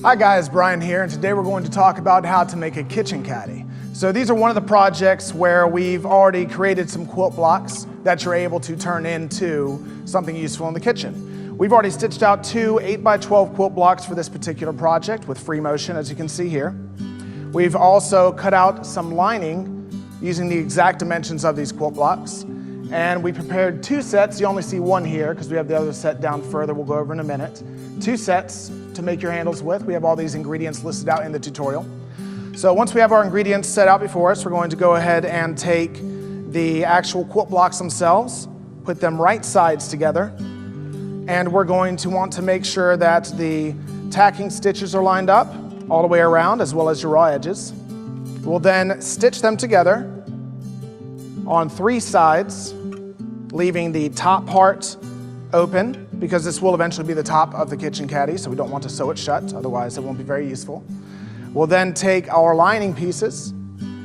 Hi guys, Brian here, and today we're going to talk about how to make a kitchen caddy. So these are one of the projects where we've already created some quilt blocks that you're able to turn into something useful in the kitchen. We've already stitched out two 8x12 quilt blocks for this particular project with free motion, as you can see here. We've also cut out some lining using the exact dimensions of these quilt blocks. And we prepared two sets. You only see one here because we have the other set down further we'll go over in a minute. Two sets to make your handles with. We have all these ingredients listed out in the tutorial. So once we have our ingredients set out before us, we're going to go ahead and take the actual quilt blocks themselves, put them right sides together, and we're going to want to make sure that the tacking stitches are lined up all the way around, as well as your raw edges. We'll then stitch them together on three sides, leaving the top part open because this will eventually be the top of the kitchen caddy, so we don't want to sew it shut, otherwise it won't be very useful. We'll then take our lining pieces.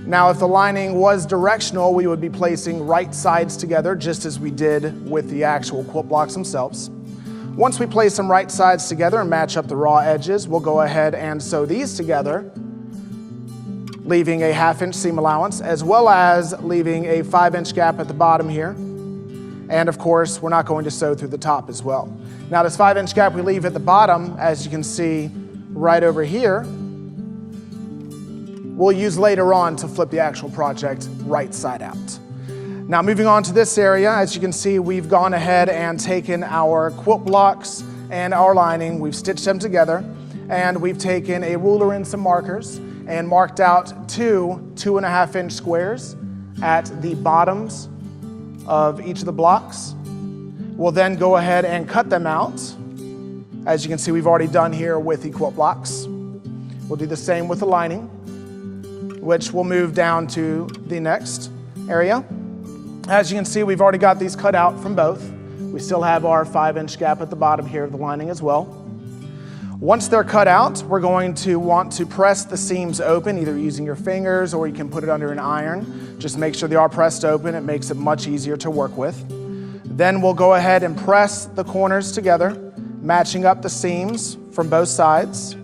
Now if the lining was directional, we would be placing right sides together just as we did with the actual quilt blocks themselves. Once we place them right sides together and match up the raw edges, we'll go ahead and sew these together, leaving a 1/2 inch seam allowance, as well as leaving a 5-inch gap at the bottom here. And of course, we're not going to sew through the top as well. Now this 5-inch gap we leave at the bottom, as you can see right over here, we'll use later on to flip the actual project right side out. Now moving on to this area, as you can see, we've gone ahead and taken our quilt blocks and our lining, we've stitched them together, and we've taken a ruler and some markers and marked out two 2.5 inch squares at the bottoms of each of the blocks. We'll then go ahead and cut them out. As you can see, we've already done here with the quilt blocks. We'll do the same with the lining, which we'll move down to the next area. As you can see, we've already got these cut out from both. We still have our 5-inch gap at the bottom here of the lining as well. Once they're cut out, we're going to want to press the seams open, either using your fingers or you can put it under an iron. Just make sure they are pressed open. It makes it much easier to work with. Then we'll go ahead and press the corners together, matching up the seams from both sides.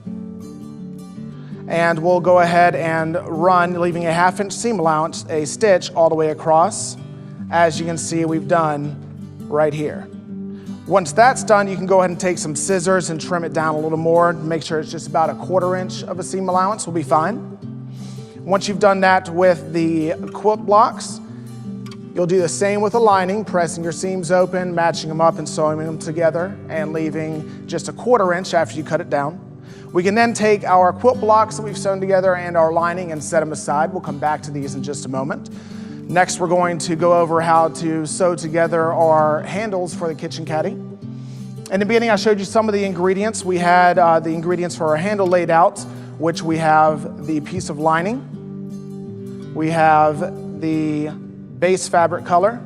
And we'll go ahead and run, leaving a 1/2 inch seam allowance, a stitch all the way across, as you can see we've done right here. Once that's done, you can go ahead and take some scissors and trim it down a little more. Make sure it's just about a 1/4 inch of a seam allowance will be fine. Once you've done that with the quilt blocks, you'll do the same with the lining, pressing your seams open, matching them up and sewing them together, and leaving just a 1/4 inch after you cut it down. We can then take our quilt blocks that we've sewn together and our lining and set them aside. We'll come back to these in just a moment. Next, we're going to go over how to sew together our handles for the kitchen caddy. In the beginning, I showed you some of the ingredients. We had the ingredients for our handle laid out, which we have the piece of lining. We have the base fabric color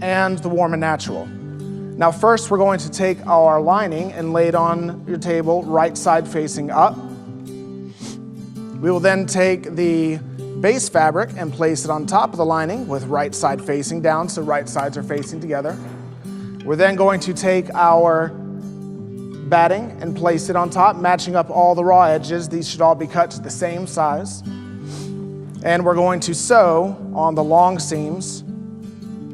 and the warm and natural. Now first, we're going to take our lining and lay it on your table right side facing up. We will then take the base fabric and place it on top of the lining with right side facing down, so right sides are facing together. We're then going to take our batting and place it on top, matching up all the raw edges. These should all be cut to the same size. And we're going to sew on the long seams.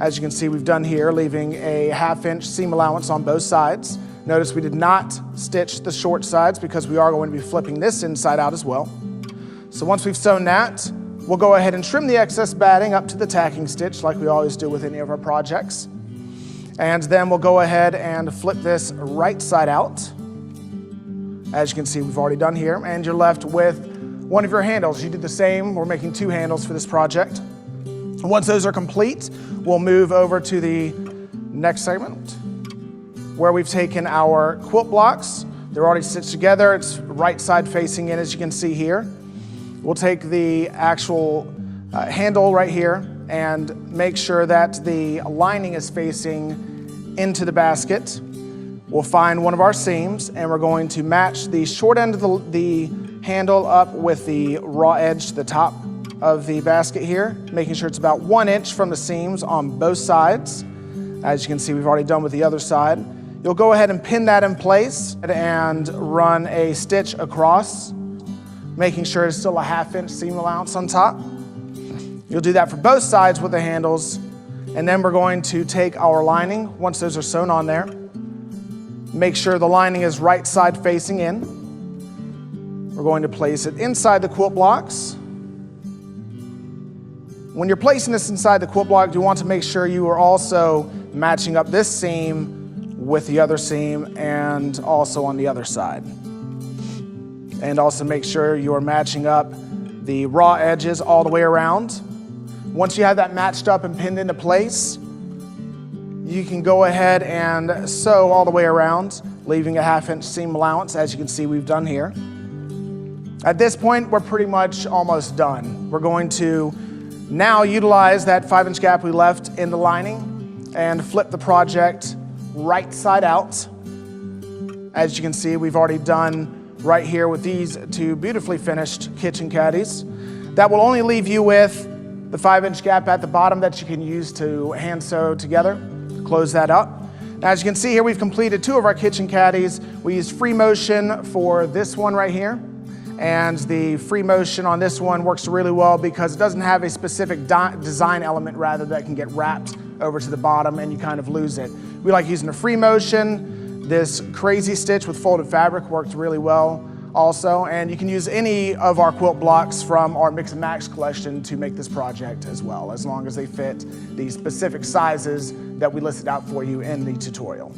As you can see, we've done here, leaving a 1/2 inch seam allowance on both sides. Notice we did not stitch the short sides because we are going to be flipping this inside out as well. So once we've sewn that, we'll go ahead and trim the excess batting up to the tacking stitch like we always do with any of our projects. And then we'll go ahead and flip this right side out. As you can see, we've already done here, and you're left with one of your handles. You did the same. We're making two handles for this project. Once those are complete, we'll move over to the next segment where we've taken our quilt blocks. They're already stitched together. It's right side facing in, as you can see here. We'll take the actual handle right here and make sure that the lining is facing into the basket. We'll find one of our seams and we're going to match the short end of the handle up with the raw edge to the top of the basket here, making sure it's about 1 inch from the seams on both sides. As you can see, we've already done with the other side. You'll go ahead and pin that in place and run a stitch across, making sure it's still a 1/2 inch seam allowance on top. You'll do that for both sides with the handles, and then we're going to take our lining, once those are sewn on there, make sure the lining is right side facing in. We're going to place it inside the quilt blocks. When you're placing this inside the quilt block, you want to make sure you are also matching up this seam with the other seam and also on the other side. And also make sure you are matching up the raw edges all the way around. Once you have that matched up and pinned into place, you can go ahead and sew all the way around, leaving a 1/2 inch seam allowance, as you can see we've done here. At this point, we're pretty much almost done. We're going to now utilize that 5 inch gap we left in the lining and flip the project right side out. As you can see, we've already done right here with these two beautifully finished kitchen caddies. That will only leave you with the 5 inch gap at the bottom that you can use to hand sew together. Close that up. Now, as you can see here, we've completed 2 of our kitchen caddies. We used free motion for this one right here. And the free motion on this one works really well because it doesn't have a specific design element rather that can get wrapped over to the bottom and you kind of lose it. We like using the free motion. This crazy stitch with folded fabric worked really well also. And you can use any of our quilt blocks from our Mix and Match collection to make this project as well, as long as they fit the specific sizes that we listed out for you in the tutorial.